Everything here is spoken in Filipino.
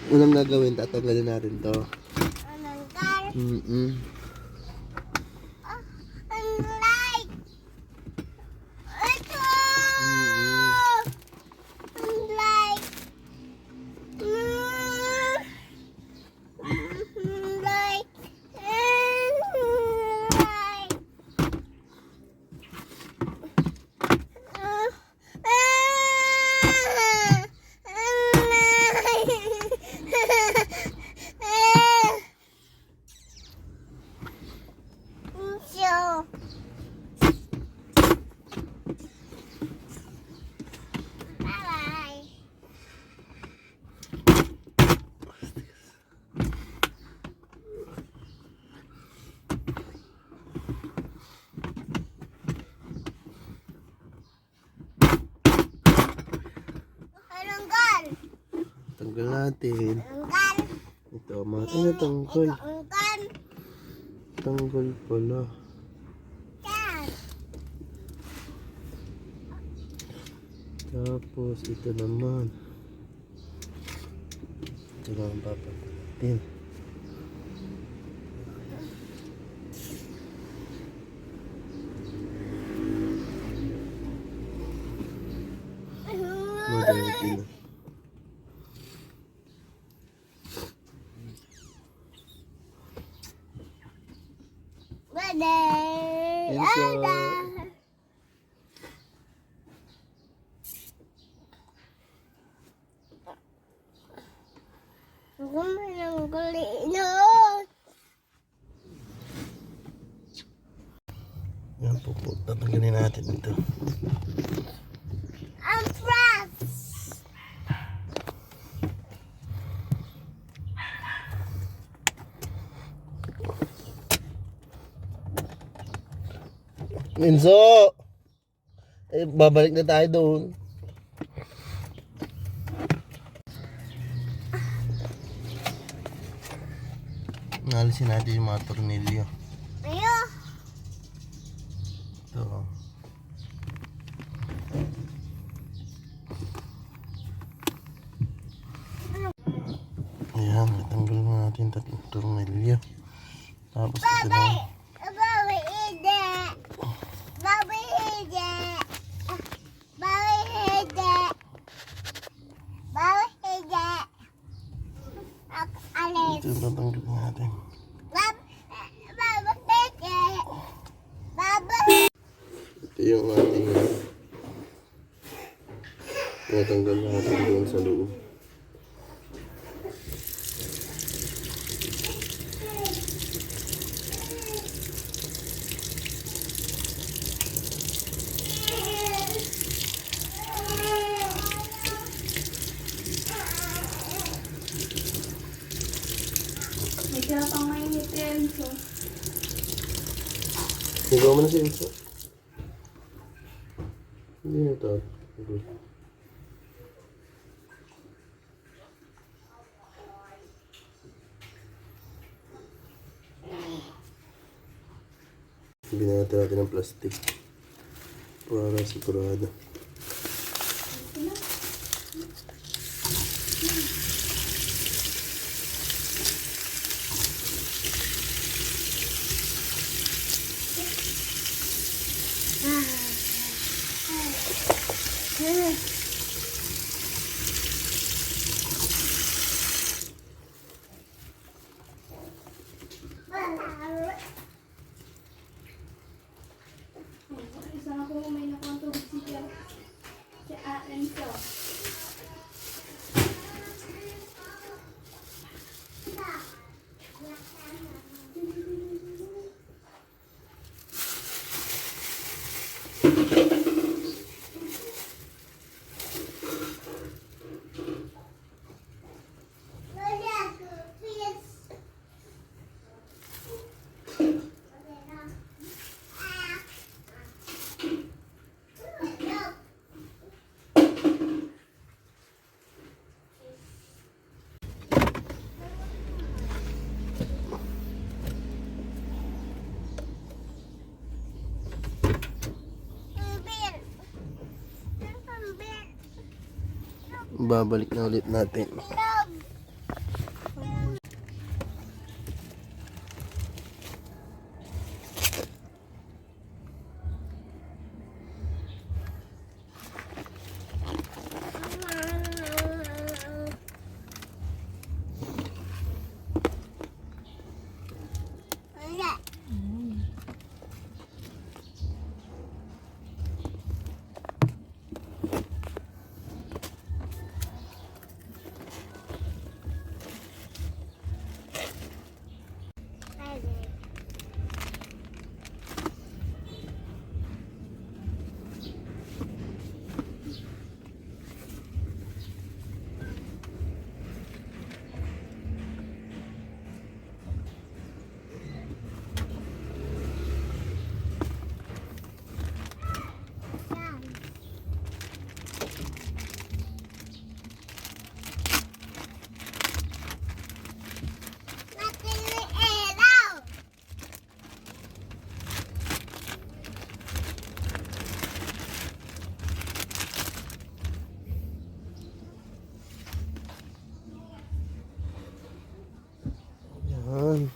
Unang gagawin, tatanggalin natin to. Ananggal. Mm-mm. Ang light. Ito. Ang light. Ang light. Bye-bye. Ananggal. Tanggal natin. Ananggal. Ito, mga tinatanggal. Ananggal. Tanggal pala. Yan. Tapos, ito naman. Ito lang ang papagalitin. Madali na. Bye-bye. Enzo. Ako manang galino. Yan po po. Tatanggalin natin ito. Ang frogs. Enzo! Eh, babalik na tayo doon. Nalisin natin yung mga tornilyo. Ayo. Ito. Ayan, natanggal na natin tatlong tornilyo. Tapos ito na. Bawi ide. Bawi ide. Bawi ide. Bawi ide. Alis. Ito tatanggal natin. Bawi ide. Bawi. Ito yung ating natanggal natin doon sa loob. May tira pang mainit yan. So, Sigaw mo na si Enzo. Hindi na ito. Binata natin ng plastic para sigurado. isa na kung may nakontog siya. Si Enzo. Babalik na ulit natin. Love. Yan.